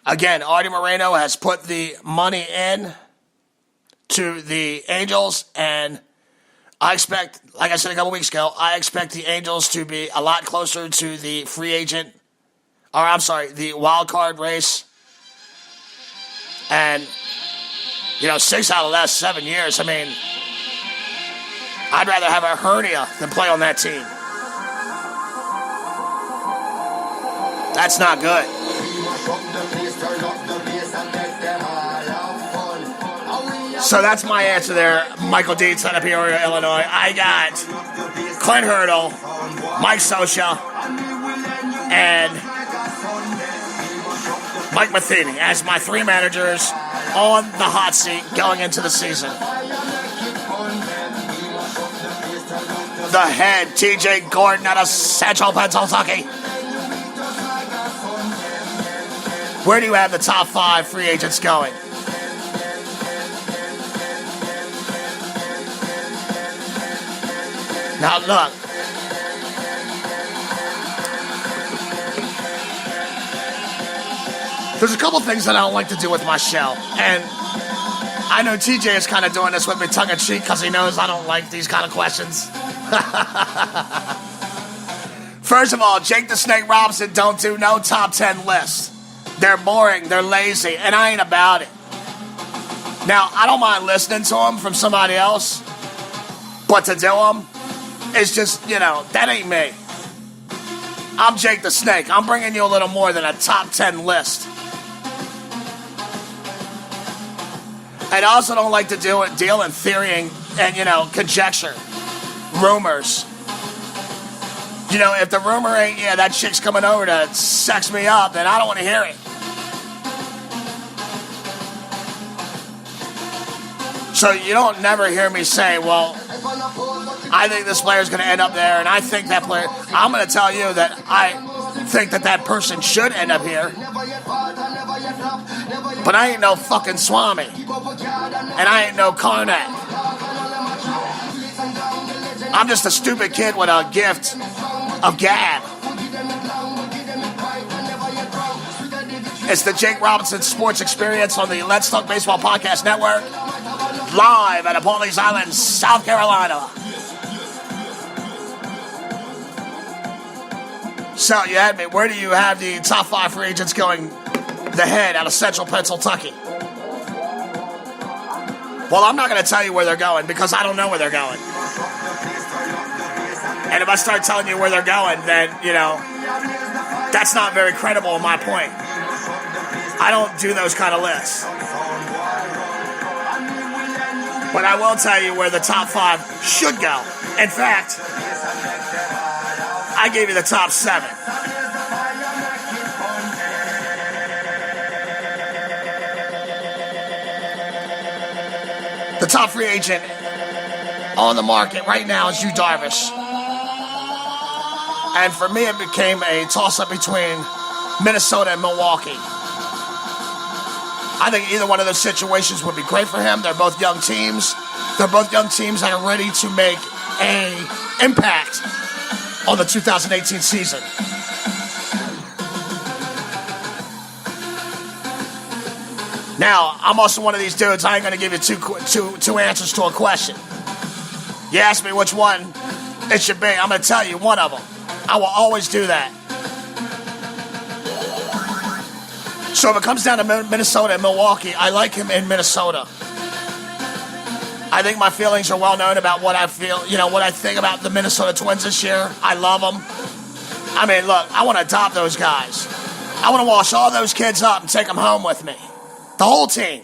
Again, Artie Moreno has put the money in to the Angels, and I expect, like I said a couple weeks ago, I expect the Angels to be a lot closer to the the wild card race. And, 6 out of the last 7 years, I'd rather have a hernia than play on that team. That's not good. So that's my answer there. Michael Dietz out of Peoria, Illinois. I got Clint Hurdle, Mike Scioscia, and Mike Matheny as my 3 managers on the hot seat going into the season. The head, TJ Gordon out of Central Pennsylvania. Where do you have the top 5 free agents going? Now look, there's a couple things that I don't like to do with my show, and I know TJ is kind of doing this with me tongue-in-cheek because he knows I don't like these kind of questions. First of all, Jake the Snake Robinson don't do no top 10 lists. They're boring, they're lazy, and I ain't about it. Now, I don't mind listening to them from somebody else, but to do them, it's just, that ain't me. I'm Jake the Snake. I'm bringing you a little more than a top 10 list. I also don't like to deal in theory and conjecture. Rumors. If the rumor ain't, that chick's coming over to sex me up, then I don't want to hear it. So you don't never hear me say, well, I think this player's going to end up there, and I think that player... I'm going to tell you that I think that person should end up here. But I ain't no fucking Swami. And I ain't no Karnak. I'm just a stupid kid with a gift of gab. It's the Jake Robinson Sports Experience on the Let's Talk Baseball Podcast Network. Live at Pawleys Island, South Carolina. So you had me. Where do you have the top 5 free agents going? The head out of Central Pennsylvania. Well, I'm not going to tell you where they're going because I don't know where they're going. And if I start telling you where they're going, then, that's not very credible in my point. I don't do those kind of lists. But I will tell you where the top 5 should go. In fact, I gave you the top 7. The top free agent on the market right now is Yu Darvish. And for me, it became a toss-up between Minnesota and Milwaukee. I think either one of those situations would be great for him. They're both young teams. They're both young teams that are ready to make an impact on the 2018 season. Now, I'm also one of these dudes. I ain't going to give you two answers to a question. You ask me which one it should be. I'm going to tell you one of them. I will always do that. So if it comes down to Minnesota and Milwaukee, I like him in Minnesota. I think my feelings are well known about what I feel, what I think about the Minnesota Twins this year. I love them. Look, I want to adopt those guys. I want to wash all those kids up and take them home with me. The whole team.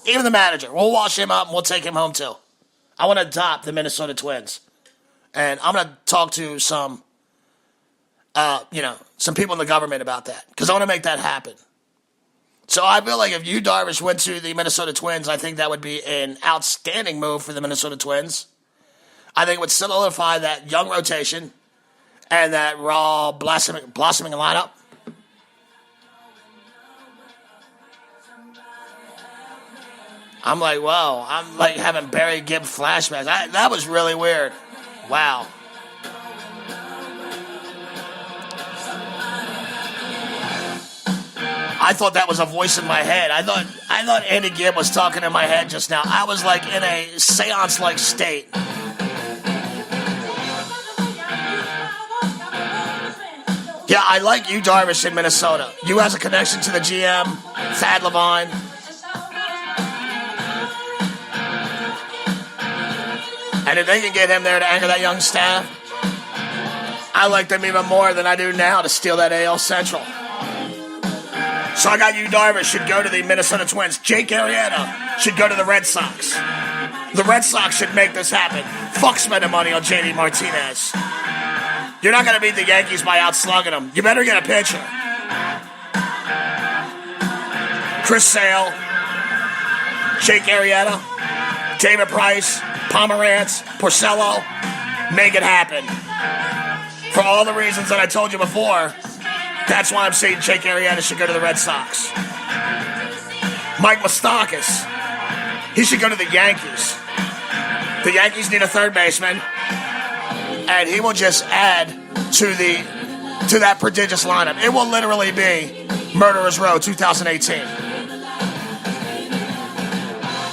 Even the manager. We'll wash him up and we'll take him home too. I want to adopt the Minnesota Twins. And I'm going to talk to some people in the government about that. Because I want to make that happen. So I feel like if Yu Darvish went to the Minnesota Twins, I think that would be an outstanding move for the Minnesota Twins. I think it would solidify that young rotation and that raw blossoming lineup. I'm like, whoa, I'm like having Barry Gibb flashbacks. That was really weird. Wow. I thought that was a voice in my head. I thought Andy Gibb was talking in my head just now. I was like in a seance-like state. Yeah, I like you, Darvish, in Minnesota. You has a connection to the GM, Thad Levine. And if they can get him there to anchor that young staff, I like them even more than I do now to steal that AL Central. So I got you, Darvish, should go to the Minnesota Twins. Jake Arrieta should go to the Red Sox. The Red Sox should make this happen. Fuck spending money on JD Martinez. You're not going to beat the Yankees by outslugging them. You better get a pitcher. Chris Sale, Jake Arrieta, David Price, Pomerantz, Porcello. Make it happen. For all the reasons that I told you before, that's why I'm saying Jake Arrieta should go to the Red Sox. Mike Moustakas, he should go to the Yankees. The Yankees need a third baseman, and he will just add to that prodigious lineup. It will literally be Murderers Row 2018.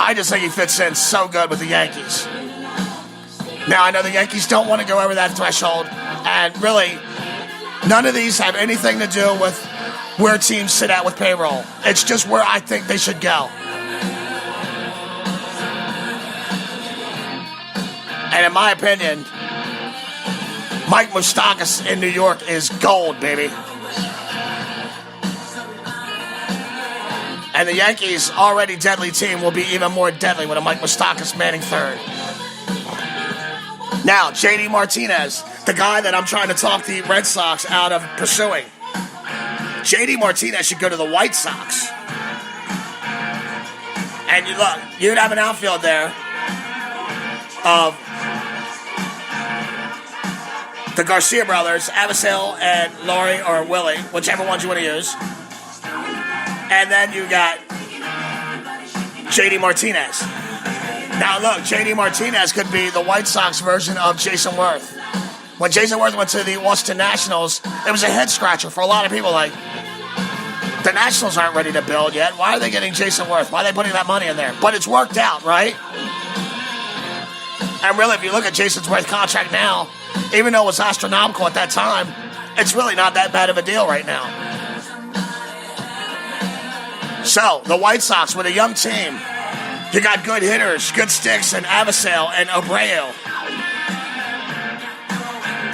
I just think he fits in so good with the Yankees. Now, I know the Yankees don't want to go over that threshold, and really, none of these have anything to do with where teams sit at with payroll. It's just where I think they should go. And in my opinion, Mike Moustakas in New York is gold, baby. And the Yankees' already deadly team will be even more deadly with a Mike Moustakas manning third. Now, JD Martinez, the guy that I'm trying to talk the Red Sox out of pursuing. JD Martinez should go to the White Sox. And you look, you'd have an outfield there of the Garcia brothers, Avisel and Laurie, or Willie, whichever ones you want to use. And then you got JD Martinez. Now look, JD Martinez could be the White Sox version of Jason Worth. When Jason Worth went to the Washington Nationals, it was a head scratcher for a lot of people. Like, the Nationals aren't ready to build yet. Why are they getting Jason Worth? Why are they putting that money in there? But it's worked out, right? And really, if you look at Jason Worth's contract now, even though it was astronomical at that time, it's really not that bad of a deal right now. So, the White Sox with a young team, you got good hitters, good sticks, and Avisel and Abreu.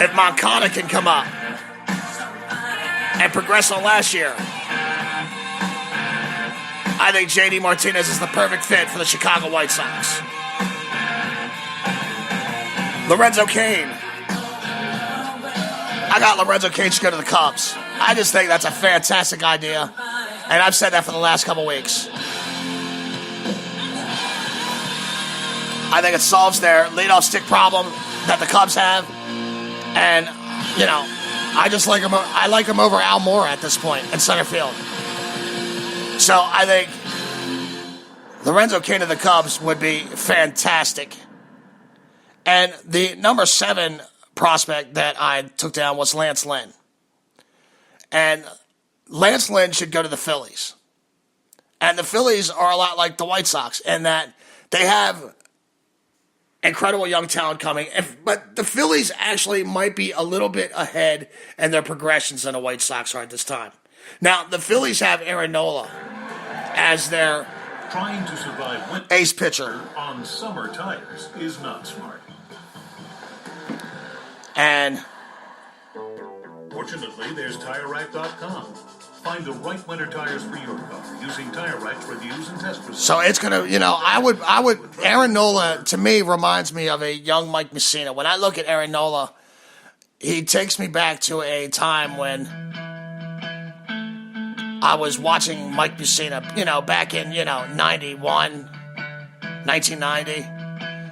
If Moncada can come up and progress on last year, I think JD Martinez is the perfect fit for the Chicago White Sox. Lorenzo Cain. I got Lorenzo Cain to go to the Cubs. I just think that's a fantastic idea, and I've said that for the last couple weeks. I think it solves their leadoff stick problem that the Cubs have. And, you know, I just like him. I like him over Al Moore at this point in center field. So I think Lorenzo Cain to the Cubs would be fantastic. And the number 7 prospect that I took down was Lance Lynn. And Lance Lynn should go to the Phillies. And the Phillies are a lot like the White Sox in that they have incredible young talent coming. But the Phillies actually might be a little bit ahead in their progressions than the White Sox are at this time. Now, the Phillies have Aaron Nola as their trying to survive ace pitcher on summer tires is not smart. And fortunately, there's TireRack.com. Find the right winter tires for your car using TireRack's reviews and test results. So it's gonna, you know, I would. Aaron Nola to me reminds me of a young Mike Mussina. When I look at Aaron Nola, he takes me back to a time when I was watching Mike Mussina, you know, back in 91, 1990.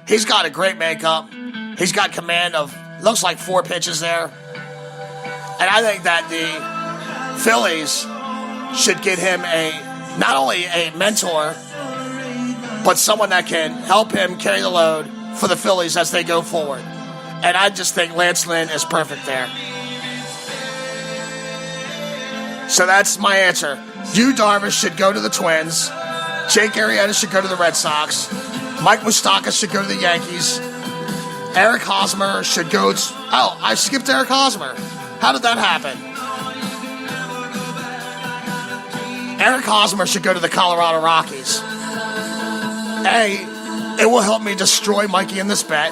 He's got a great makeup. He's got command of looks like 4 pitches there, and I think that the Phillies should get him not only a mentor, but someone that can help him carry the load for the Phillies as they go forward. And I just think Lance Lynn is perfect there. So that's my answer. Yu Darvish should go to the Twins. Jake Arrieta should go to the Red Sox. Mike Moustakas should go to the Yankees. Eric Hosmer should go to... Oh, I skipped Eric Hosmer. How did that happen? Eric Hosmer should go to the Colorado Rockies. A, it will help me destroy Mikey in this bet.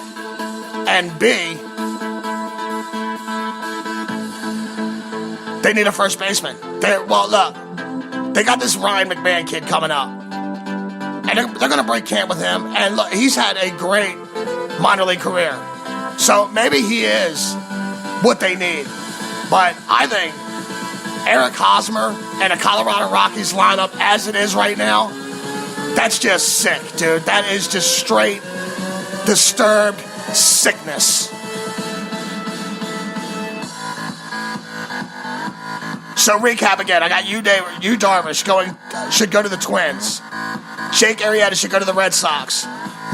And B, they need a first baseman. Look, they got this Ryan McMahon kid coming up. And they're going to break camp with him. And look, he's had a great minor league career. So maybe he is what they need. But I think Eric Hosmer and the Colorado Rockies lineup as it is right now, that's just sick, dude. That is just straight disturbed sickness. So recap again. I got Yu Darvish should go to the Twins. Jake Arrieta should go to the Red Sox.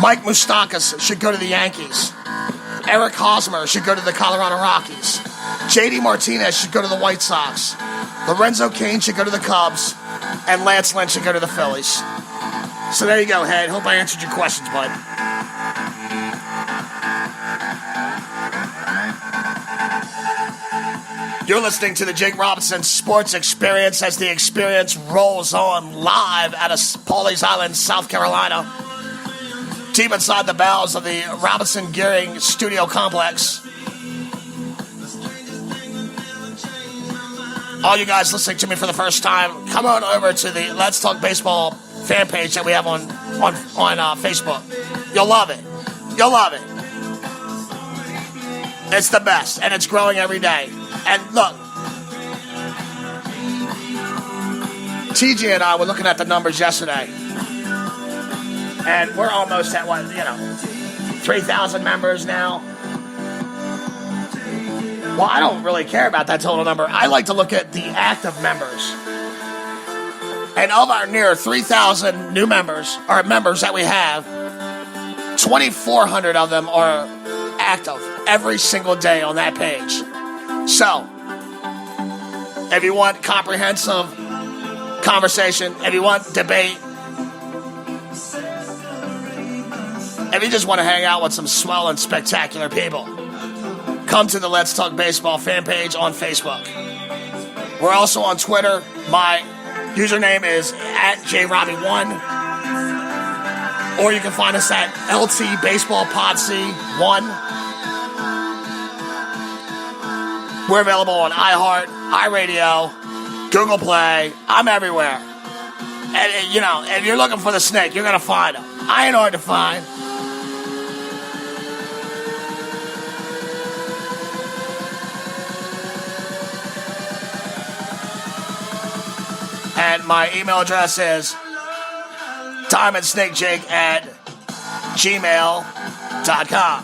Mike Moustakas should go to the Yankees. Eric Hosmer should go to the Colorado Rockies. JD Martinez should go to the White Sox. Lorenzo Cain should go to the Cubs. And Lance Lynn should go to the Phillies. So there you go, Head. Hope I answered your questions, bud. You're listening to the Jake Robinson Sports Experience as the experience rolls on live out of Pawleys Island, South Carolina. Deep inside the bowels of the Robinson Gearing Studio Complex. All you guys listening to me for the first time, come on over to the Let's Talk Baseball fan page that we have on Facebook. You'll love it. You'll love it. It's the best, and it's growing every day. And look, TJ and I were looking at the numbers yesterday, and we're almost at 3,000 members now. Well, I don't really care about that total number. I like to look at the active members. And of our near 3,000 new members, or members that we have, 2,400 of them are active every single day on that page. So, if you want comprehensive conversation, if you want debate, if you just want to hang out with some swell and spectacular people, come to the Let's Talk Baseball fan page on Facebook. We're also on Twitter. My username is @JRobbie1. Or you can find us at LT Baseball Pod C1. We're available on iHeart, iRadio, Google Play. I'm everywhere. And, if you're looking for the snake, you're going to find him. I ain't hard to find. And my email address is diamondsnakejake@gmail.com.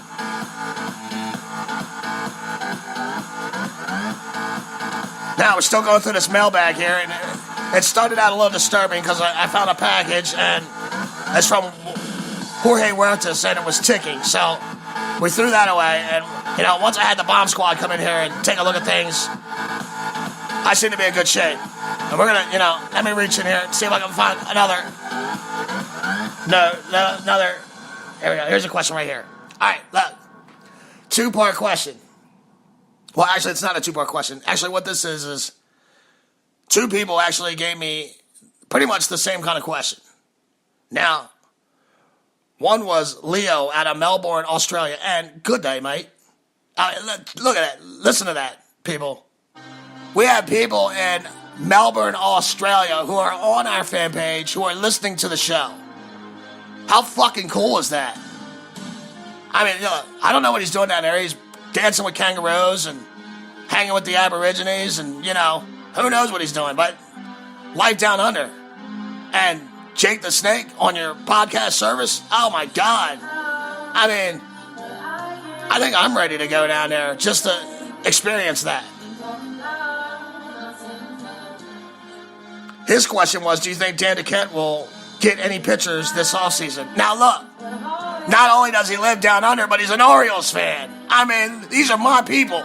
Now, we're still going through this mailbag here, and it started out a little disturbing because I found a package, and it's from Jorge Huertas, and it was ticking. So we threw that away, and, once I had the bomb squad come in here and take a look at things, I seem to be in good shape. And we're going to, let me reach in here and see if I can find another. Another. There we go. Here's a question right here. All right, look. 2-part question. Well, actually, it's not a 2-part question. Actually, what this is two people actually gave me pretty much the same kind of question. Now, one was Leo out of Melbourne, Australia. And good day, mate. Look at that. Listen to that, people. We have people in Melbourne, Australia who are on our fan page who are listening to the show. How fucking cool is that? I mean, I don't know what he's doing down there. He's dancing with kangaroos and hanging with the Aborigines and, who knows what he's doing, but life down under. And Jake the Snake on your podcast service, oh my God. I mean, I think I'm ready to go down there just to experience that. His question was, do you think Dan DeKent will get any pitchers this offseason? Now look, not only does he live down under, but he's an Orioles fan. I mean, these are my people.